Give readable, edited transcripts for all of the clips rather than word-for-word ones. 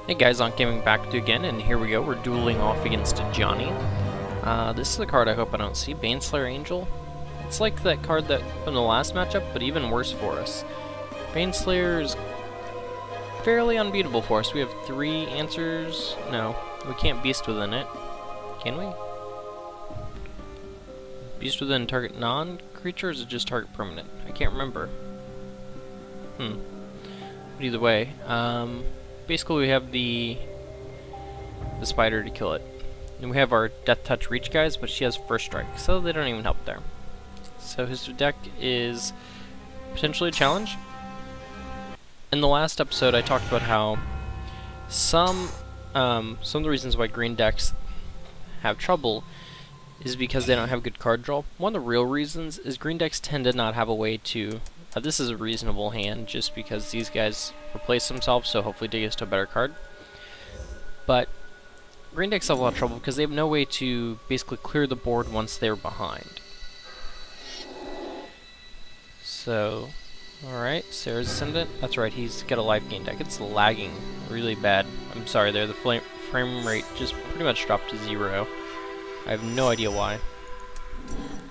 Hey guys, ankhgaming back with you again, and here we go. We're dueling off against Johnny. This is a card I hope I don't see. Baneslayer Angel. It's like that card that from the last matchup, but even worse for us. Baneslayer is fairly unbeatable for us. We have 3 answers. No, we can't beast within it. Can we? Beast within target non-creature, or is it just target permanent? I can't remember. But either way, basically we have the spider to kill it. And we have our Death Touch Reach guys, but she has First Strike, so they don't even help there. So his deck is potentially a challenge. In the last episode I talked about how some of the reasons why green decks have trouble is because they don't have good card draw. One of the real reasons is green decks tend to not have a way to... this is a reasonable hand just because these guys replace themselves, so hopefully dig us to a better card. But green decks have a lot of trouble because they have no way to basically clear the board once they're behind. So, alright, Sarah's Ascendant. That's right, he's got a life gain deck. It's lagging really bad. I'm sorry there, the frame rate just pretty much dropped to 0. I have no idea why.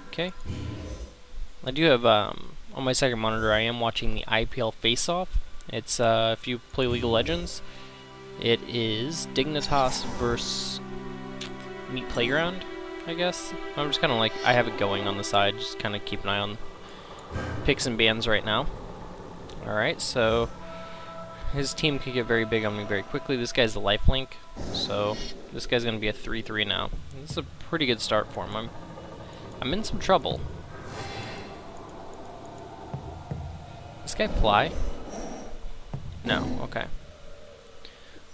Okay. I do have, on my second monitor, I am watching the IPL Face-Off. It's, if you play League of Legends, it is Dignitas versus Meat Playground, I guess. I'm just kind of like, I have it going on the side, just kind of keep an eye on picks and bans right now. Alright, so his team could get very big on me very quickly. This guy's the lifelink, so this guy's going to be a 3-3 now. This is a pretty good start for him. I'm in some trouble. This guy fly? No, okay.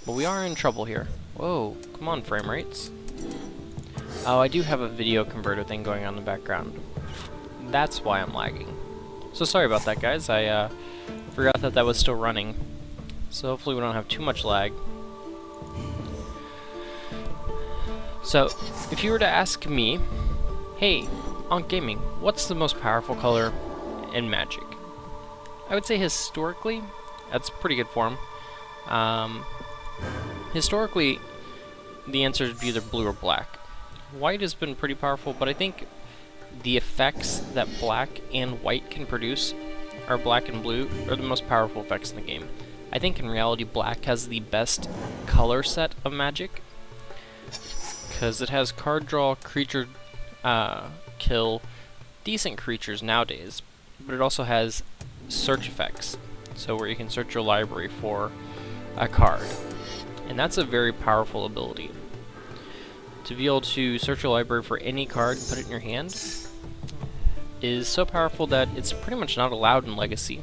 But we are in trouble here. Whoa, come on frame rates. Oh, I do have a video converter thing going on in the background. That's why I'm lagging. So sorry about that, guys. I forgot that was still running. So hopefully we don't have too much lag. So, if you were to ask me, hey, ankhgaming, what's the most powerful color in Magic? I would say historically, that's pretty good for him. Historically, the answer would be either blue or black. White has been pretty powerful, but I think the effects that black and white can produce, or black and blue, are the most powerful effects in the game. I think in reality black has the best color set of Magic, because it has card draw, creature kill, decent creatures nowadays, but it also has search effects, so where you can search your library for a card, and that's a very powerful ability. To be able to search your library for any card, put it in your hand, is so powerful that it's pretty much not allowed in Legacy.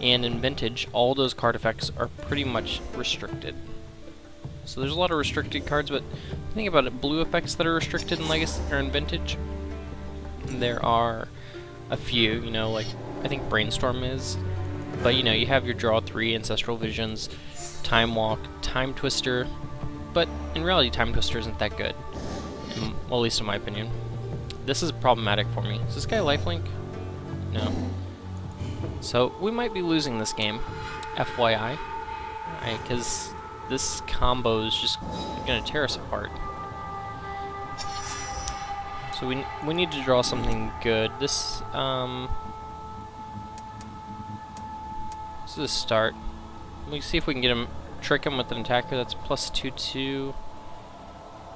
And in Vintage, all those card effects are pretty much restricted. So there's a lot of restricted cards, but think about it, blue effects that are restricted in Legacy or in Vintage. There are a few, you know, like I think Brainstorm is, but you know, you have your Draw 3, Ancestral Visions, Time Walk, Time Twister, but in reality Time Twister isn't that good, well, at least in my opinion. This is problematic for me. Is this guy lifelink? No. So we might be losing this game, FYI, because this combo is just going to tear us apart. So we need to draw something good. This is a start. Let me see if we can get him, trick him with an attacker that's plus 2/2.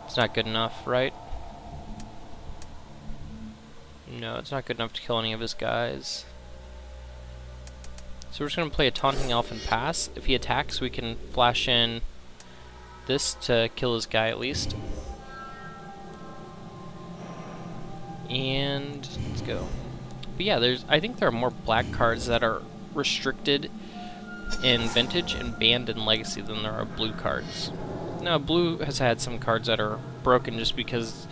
It's not good enough, right? No, it's not good enough to kill any of his guys. So we're just going to play a Taunting Elf and pass. If he attacks, we can flash in this to kill his guy at least. And let's go. But yeah, I think there are more black cards that are restricted in Vintage and banned in Legacy than there are blue cards. Now, blue has had some cards that are broken just because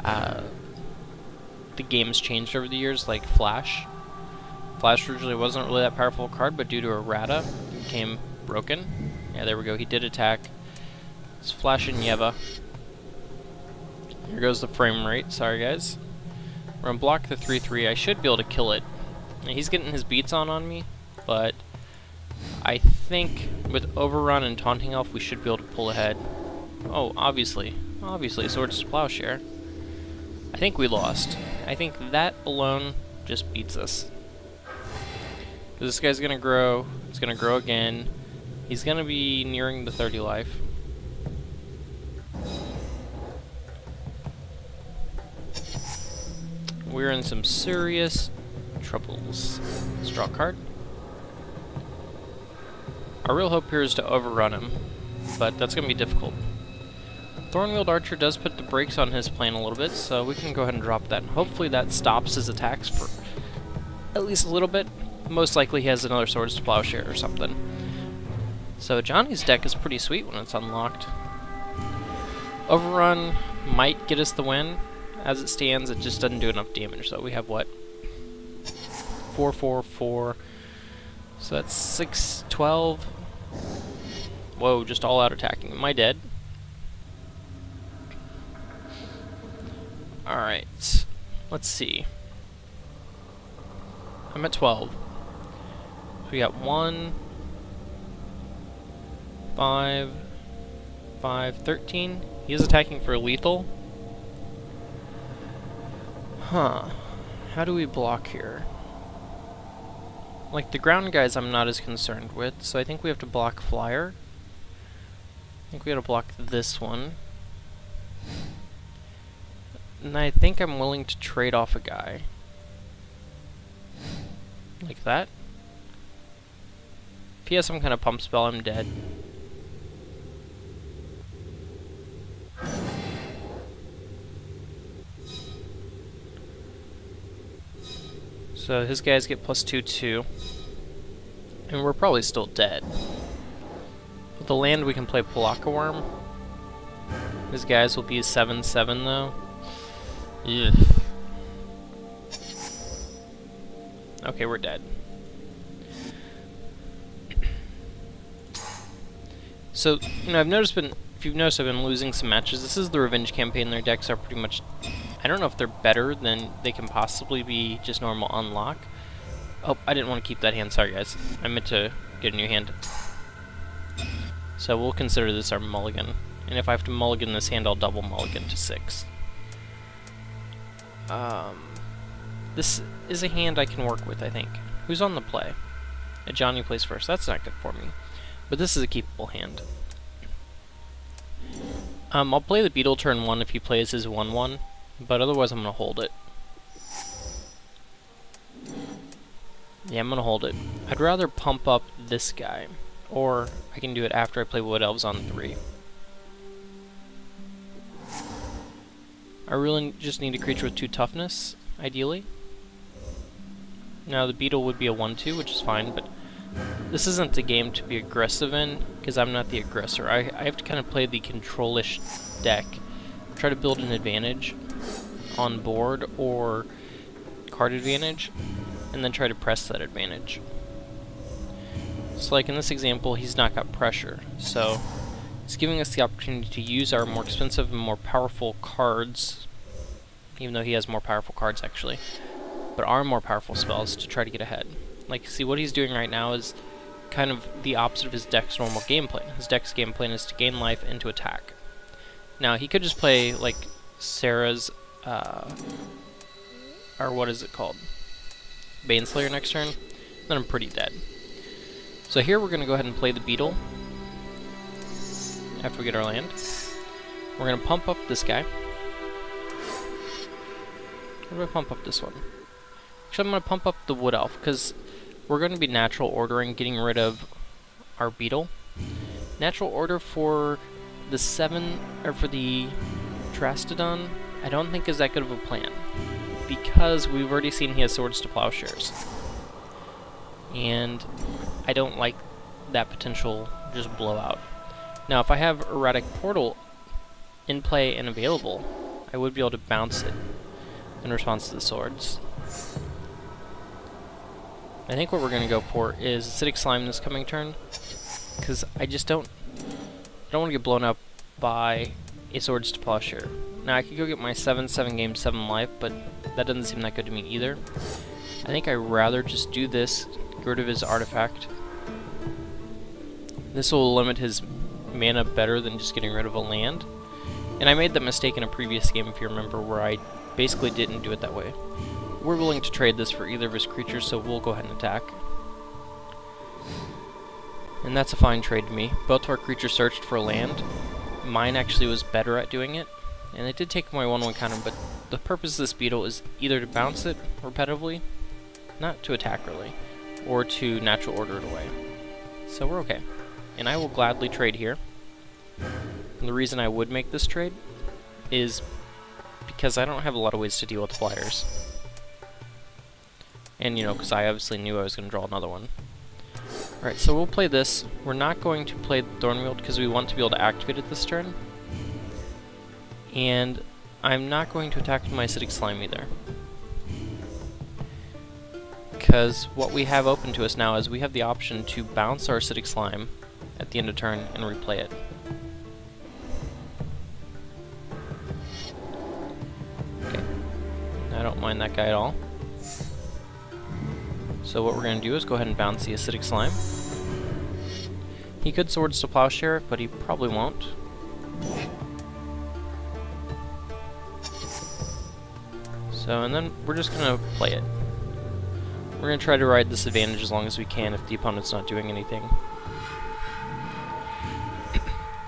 the game's changed over the years, like Flash. Flash originally wasn't really that powerful card, but due to errata, it became broken. Yeah, there we go, he did attack. Let's flash in Yeva. Here goes the frame rate, sorry guys. We're gonna block the 3/3, I should be able to kill it. He's getting his beats on me, but I think with Overrun and Taunting Elf, we should be able to pull ahead. Oh, obviously, Swords to Plowshare. I think we lost. I think that alone just beats us. This guy's gonna grow. It's gonna grow again. He's gonna be nearing the 30 life. We're in some serious troubles. Let's draw a card. Our real hope here is to overrun him, but that's gonna be difficult. Thornwheeled Archer does put the brakes on his plan a little bit, so we can go ahead and drop that. Hopefully that stops his attacks for at least a little bit. Most likely he has another Swords to Plowshare or something. So Johnny's deck is pretty sweet when it's unlocked. Overrun might get us the win. As it stands, it just doesn't do enough damage. So we have what? 4, 4, 4. So that's 6, 12. Whoa, just all out attacking. Am I dead? Alright. Let's see. I'm at 12. So we got 1, 5, 5, 13. He is attacking for lethal. Huh. How do we block here? Like, the ground guys I'm not as concerned with, so I think we have to block Flyer. I think we gotta block this one. And I think I'm willing to trade off a guy. Like that. If he has some kind of pump spell, I'm dead. So his guys get +2/2, and we're probably still dead. With the land, we can play Palaka Worm. His guys will be 7/7 though. Ugh. Okay, we're dead. So, I've noticed if you've noticed, I've been losing some matches. This is the Revenge campaign. Their decks are pretty much, I don't know if they're better than they can possibly be just normal unlock. Oh, I didn't want to keep that hand. Sorry, guys. I meant to get a new hand. So we'll consider this our mulligan. And if I have to mulligan this hand, I'll double mulligan to 6. This is a hand I can work with, I think. Who's on the play? Johnny plays first. That's not good for me. But this is a keepable hand. I'll play the Beetle turn 1 if he plays his 1/1, but otherwise I'm going to hold it. Yeah, I'm going to hold it. I'd rather pump up this guy, or I can do it after I play Wood Elves on 3. I really just need a creature with 2 toughness, ideally. Now the Beetle would be a 1/2, which is fine, but this isn't the game to be aggressive in, because I'm not the aggressor. I have to kind of play the control-ish deck, try to build an advantage on board, or card advantage, and then try to press that advantage. So like in this example, he's not got pressure, so it's giving us the opportunity to use our more expensive and more powerful cards, even though he has more powerful cards actually, but our more powerful spells to try to get ahead. Like, see, what he's doing right now is kind of the opposite of his deck's normal game plan. His deck's game plan is to gain life and to attack. Now, he could just play, like, Sarah's, or what is it called? Baneslayer next turn. Then I'm pretty dead. So here we're going to go ahead and play the Beetle after we get our land. We're going to pump up this guy. Or do I pump up this one? Actually, I'm going to pump up the Wood Elf, because we're going to be natural ordering, getting rid of our Beetle. Natural order for the 7, or for the Trastodon, I don't think is that good of a plan, because we've already seen he has Swords to Plowshares. And I don't like that potential just blowout. Now, if I have Erratic Portal in play and available, I would be able to bounce it in response to the swords. I think what we're going to go for is Acidic Slime this coming turn, because I don't want to get blown up by a Swords to Plowshare. Now I could go get my 7/7 game 7 life, but that doesn't seem that good to me either. I think I'd rather just do this, get rid of his artifact, This will limit his mana better than just getting rid of a land. And I made that mistake in a previous game, if you remember, where I basically didn't do it that way. We're willing to trade this for either of his creatures, so we'll go ahead and attack. And that's a fine trade to me. Both of our creatures searched for a land. Mine actually was better at doing it, and it did take my 1/1 counter, but the purpose of this beetle is either to bounce it repetitively, not to attack really, or to natural order it away. So we're okay. And I will gladly trade here. And the reason I would make this trade is because I don't have a lot of ways to deal with flyers. And, you know, because I obviously knew I was going to draw another one. Alright, so we'll play this. We're not going to play the Thornwield because we want to be able to activate it this turn. And I'm not going to attack my Acidic Slime either. Because what we have open to us now is we have the option to bounce our Acidic Slime at the end of turn and replay it. Okay. I don't mind that guy at all. So what we're going to do is go ahead and bounce the Acidic Slime. He could Swords to Plowshare, but he probably won't. So, and then we're just going to play it. We're going to try to ride this advantage as long as we can if the opponent's not doing anything.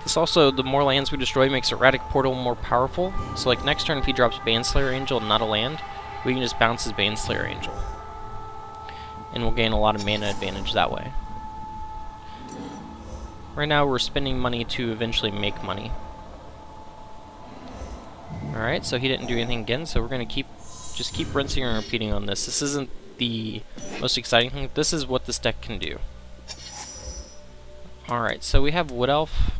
This also, the more lands we destroy makes Erratic Portal more powerful. So like next turn if he drops Baneslayer Angel and not a land, we can just bounce his Baneslayer Angel. And we'll gain a lot of mana advantage that way. Right now we're spending money to eventually make money. Alright, so he didn't do anything again, so we're going to just keep rinsing and repeating on this. This isn't the most exciting thing. This is what this deck can do. Alright, so we have Wood Elf.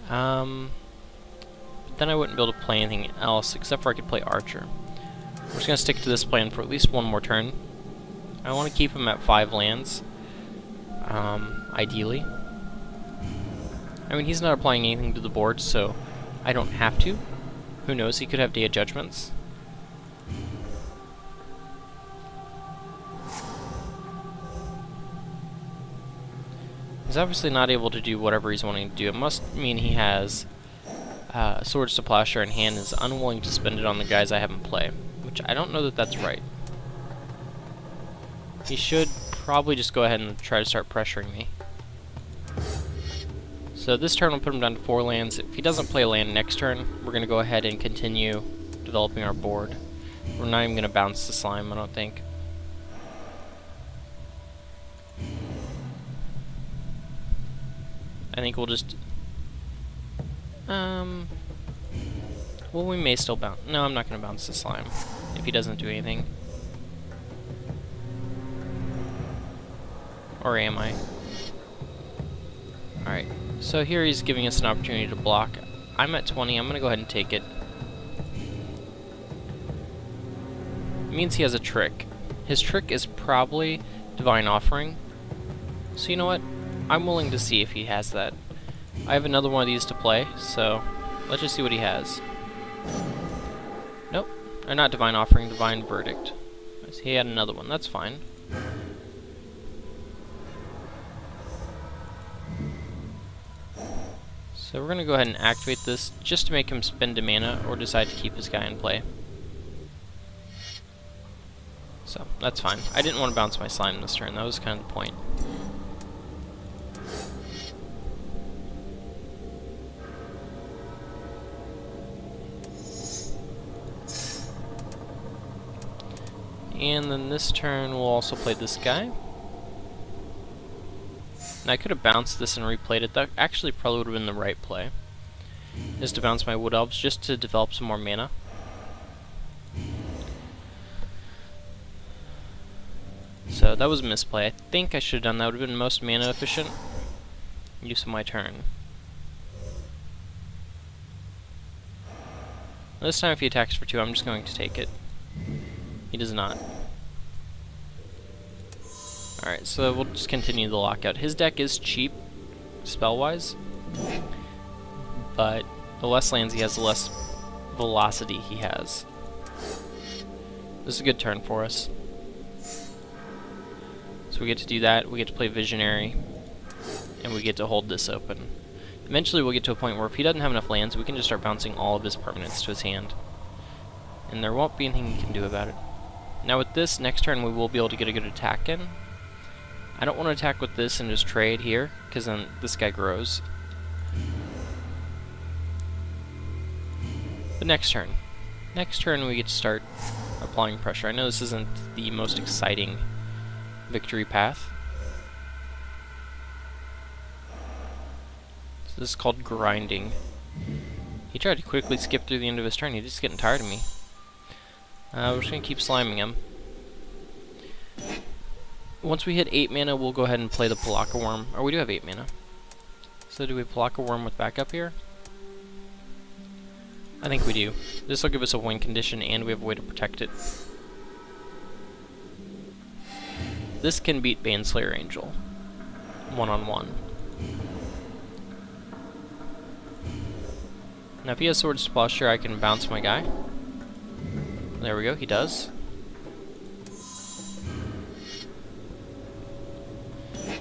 But then I wouldn't be able to play anything else except for I could play Archer. We're just going to stick to this plan for at least one more turn. I want to keep him at 5 lands, ideally. I mean, he's not applying anything to the board, so I don't have to. Who knows, he could have Day of Judgments. He's obviously not able to do whatever he's wanting to do. It must mean he has Swords to Plowshare in hand and is unwilling to spend it on the guys I have him play, which I don't know that that's right. He should probably just go ahead and try to start pressuring me. So this turn we'll put him down to 4 lands. If he doesn't play a land next turn, we're going to go ahead and continue developing our board. We're not even going to bounce the slime, I don't think. I think we'll just... well, we may still bounce... No, I'm not going to bounce the slime if he doesn't do anything. Or am I? Alright, so here he's giving us an opportunity to block. I'm at 20, I'm going to go ahead and take it. It means he has a trick. His trick is probably Divine Offering. So you know what? I'm willing to see if he has that. I have another one of these to play, so let's just see what he has. Nope. Or not Divine Offering, Divine Verdict. He had another one, that's fine. So we're going to go ahead and activate this just to make him spend a mana or decide to keep his guy in play. So, that's fine. I didn't want to bounce my slime this turn, that was kind of the point. And then this turn we'll also play this guy. Now I could have bounced this and replayed it. That actually probably would have been the right play. Is to bounce my Wood Elves just to develop some more mana. So that was a misplay. I think I should have done that. Would have been most mana efficient use of my turn. This time if he attacks for 2, I'm just going to take it. He does not. Alright, so we'll just continue the lockout. His deck is cheap, spell-wise, but the less lands he has, the less velocity he has. This is a good turn for us. So we get to do that, we get to play Visionary. and we get to hold this open. Eventually we'll get to a point where if he doesn't have enough lands, we can just start bouncing all of his permanents to his hand. And there won't be anything he can do about it. Now with this, next turn we will be able to get a good attack in. I don't want to attack with this and just trade here, because then this guy grows. But next turn. Next turn we get to start applying pressure. I know this isn't the most exciting victory path. So this is called grinding. He tried to quickly skip through the end of his turn. He's just getting tired of me. We're just going to keep sliming him. Once we hit 8 mana, we'll go ahead and play the Palaka Worm. Or we do have 8 mana. So do we Palaka Worm with backup here? I think we do. This will give us a win condition and we have a way to protect it. This can beat Baneslayer Angel. One-on-one. Now if he has Swords to Plowshare, I can bounce my guy. There we go, he does.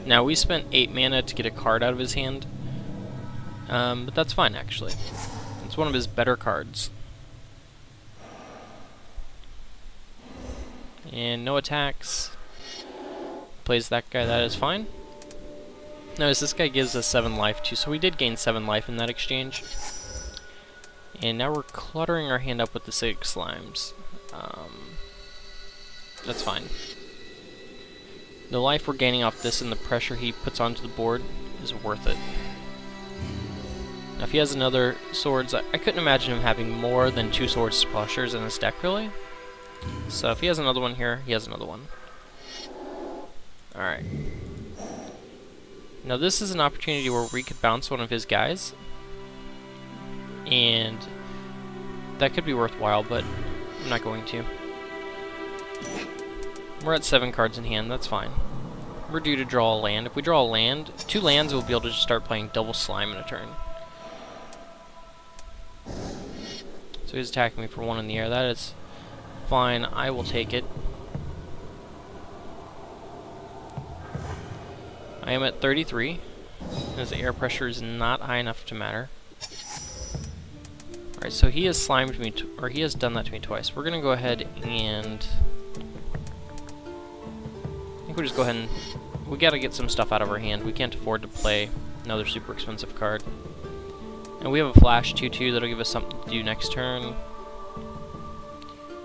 Now we spent 8 mana to get a card out of his hand. But that's fine actually. It's one of his better cards. And no attacks. Plays that guy, that is fine. Notice this guy gives us 7 life too, so we did gain 7 life in that exchange. And now we're cluttering our hand up with the 6 slimes. That's fine. The life we're gaining off this and the pressure he puts onto the board is worth it. Now if he has another swords, I couldn't imagine him having more than 2 Swords to Plowshares in his deck really. So if he has another one here, he has another one. Alright. Now this is an opportunity where we could bounce one of his guys. And that could be worthwhile, but I'm not going to. We're at 7 cards in hand, that's fine. We're due to draw a land. If we draw a land, 2 lands, we'll be able to just start playing double slime in a turn. So he's attacking me for 1 in the air. That is fine, I will take it. I am at 33. His air pressure is not high enough to matter. Alright, so he has slimed me, or he has done that to me twice. We're gonna go ahead and I think we'll just go ahead and we gotta get some stuff out of our hand. We can't afford to play another super expensive card. And we have a flash 2/2 that'll give us something to do next turn.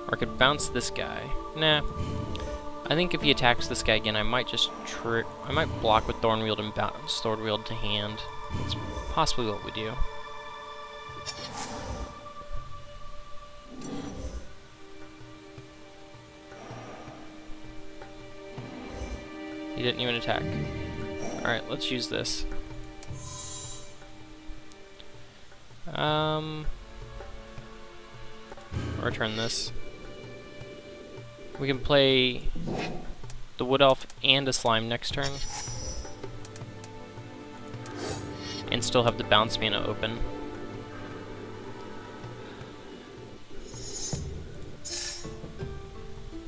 Or I could bounce this guy. Nah. I think if he attacks this guy again, I might just I might block with Thornwield and bounce Thornwield to hand. That's possibly what we do. He didn't even attack. Alright, let's use this. Return this. We can play the Wood Elf and a Slime next turn. And still have the bounce mana open.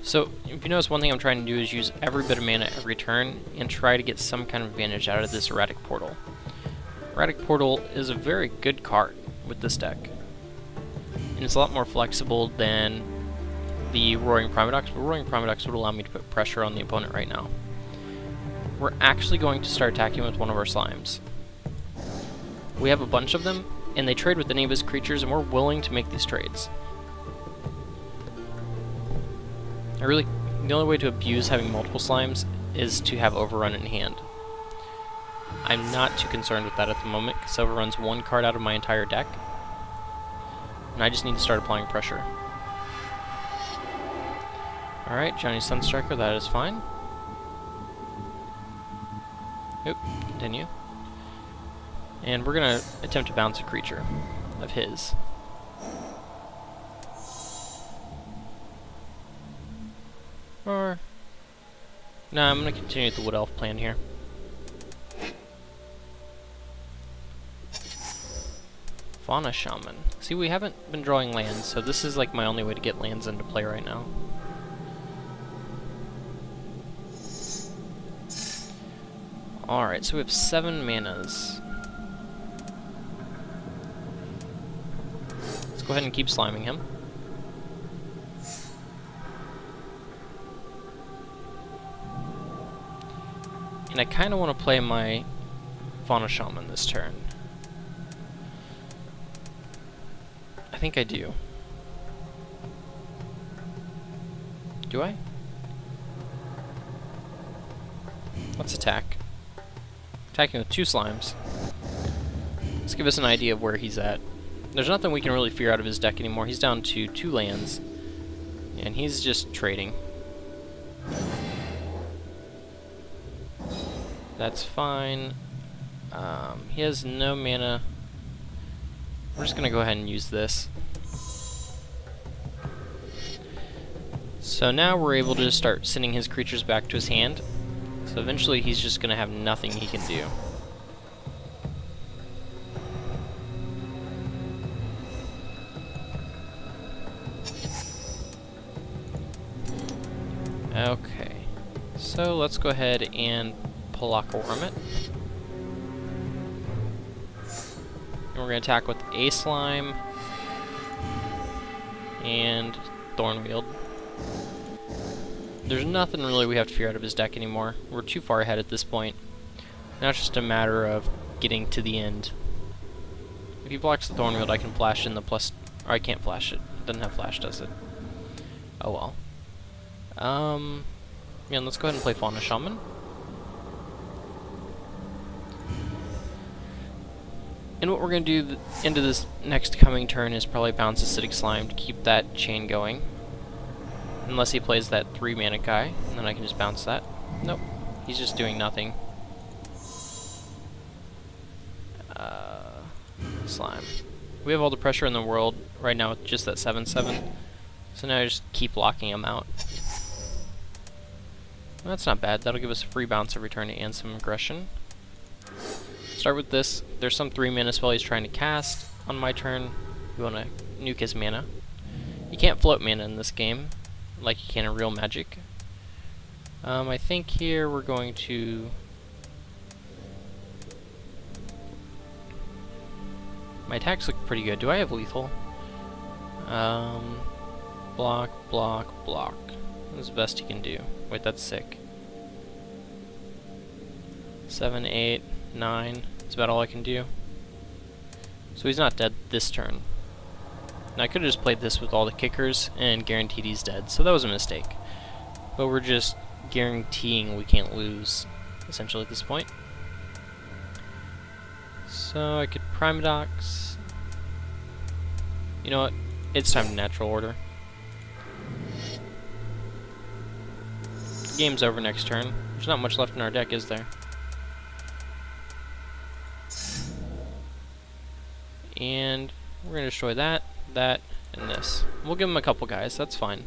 So, if you notice, one thing I'm trying to do is use every bit of mana every turn and try to get some kind of advantage out of this Erratic Portal. Erratic Portal is a very good card with this deck. And it's a lot more flexible than the Roaring Primodox, but Roaring Primodox would allow me to put pressure on the opponent right now. We're actually going to start attacking with one of our slimes. We have a bunch of them, and they trade with any of his creatures, and we're willing to make these trades. The only way to abuse having multiple slimes is to have Overrun in hand. I'm not too concerned with that at the moment, because Overrun's 1 card out of my entire deck, and I just need to start applying pressure. Alright, Johnny Sunstriker, that is fine. Oop, continue. And we're going to attempt to bounce a creature of his. Or... no, I'm going to continue with the Wood Elf plan here. Fauna Shaman. See, we haven't been drawing lands, so this is like my only way to get lands into play right now. Alright, so we have 7 manas. Let's go ahead and keep sliming him. And I kind of want to play my Fauna Shaman this turn. I think I do. Do I? Let's attack. Attacking with 2 slimes. Let's give us an idea of where he's at. There's nothing we can really figure out of his deck anymore. He's down to 2 lands. And he's just trading. That's fine. He has no mana. We're just gonna go ahead and use this. So now we're able to just start sending his creatures back to his hand. So eventually he's just gonna have nothing he can do. Okay. So let's go ahead and Worm it. And we're going to attack with a slime and Thornwield. There's nothing really we have to figure out of his deck anymore. We're too far ahead at this point. Now it's just a matter of getting to the end. If he blocks the Thornwield, I can flash in the plus... Or I can't flash it. It doesn't have flash, does it? Oh well. Yeah, let's go ahead and play Fauna Shaman. And what we're going to do into this next coming turn is probably bounce Acidic Slime to keep that chain going. Unless he plays that 3 mana guy, and then I can just bounce that. Nope, he's just doing nothing. Slime. We have all the pressure in the world right now with just that 7/7. So now I just keep locking him out. Well, that's not bad. That'll give us a free bounce every turn and some aggression. Start with this. There's some 3 mana spell he's trying to cast. On my turn, we want to nuke his mana. You can't float mana in this game, like you can in real Magic. I think here we're going to... My attacks look pretty good. Do I have lethal? Block, block, block. That's the best you can do. Wait, that's sick. 7, 8, 9. That's about all I can do. So he's not dead this turn. Now I could have just played this with all the kickers and guaranteed he's dead, so that was a mistake. But we're just guaranteeing we can't lose, essentially, at this point. So I could Primadox. You know what? It's time to Natural Order. Game's over next turn. There's not much left in our deck, is there? And we're going to destroy that, that, and this. We'll give him a couple guys, that's fine.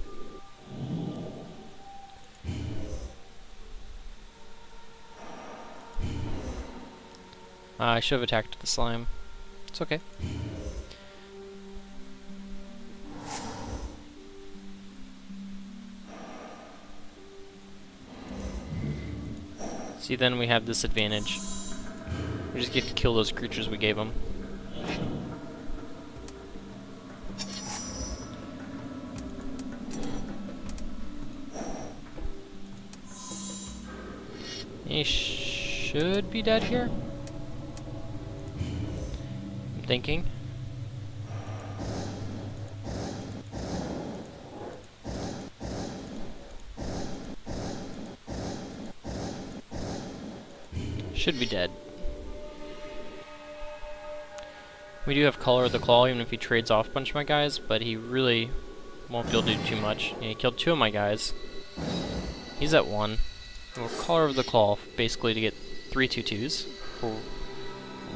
I should have attacked the slime. It's okay. See, then we have this advantage. We just get to kill those creatures we gave him. He should be dead here. I'm thinking. Should be dead. We do have Color of the Claw, even if he trades off a bunch of my guys, but he really won't be able to do too much. Yeah, he killed 2 of my guys. He's at 1. We'll Color of the Claw, basically to get 3 2/2s for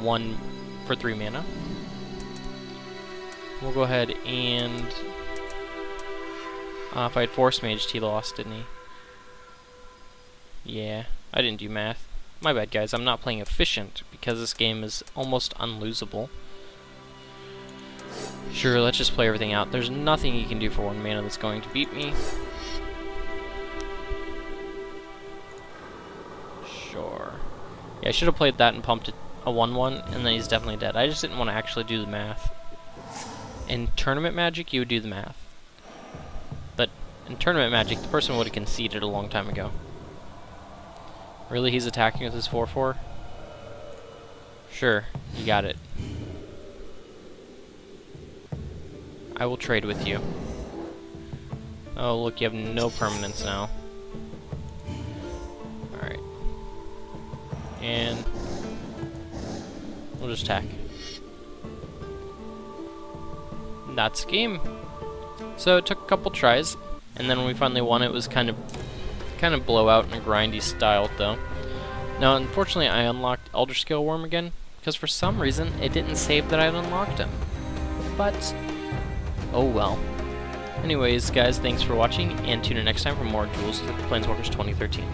1 for 3 mana. We'll go ahead and... if I had Force Maged, he lost, didn't he? Yeah, I didn't do math. My bad, guys. I'm not playing efficient because this game is almost unlosable. Sure, let's just play everything out. There's nothing he can do for 1 mana that's going to beat me. Sure. Yeah, I should have played that and pumped a 1/1, and then he's definitely dead. I just didn't want to actually do the math. In tournament Magic, you would do the math. But in tournament Magic, the person would have conceded a long time ago. Really, he's attacking with his 4/4? Sure, you got it. I will trade with you. Oh, look, you have no permanents now. Alright. And we'll just attack. That's game. So it took a couple tries, and then when we finally won, it was kind of blowout and grindy style though. Now, unfortunately, I unlocked Elder Scale Worm again because for some reason it didn't save that I'd unlocked him. But oh well. Anyways, guys, thanks for watching, and tune in next time for more Duels with Planeswalkers 2013.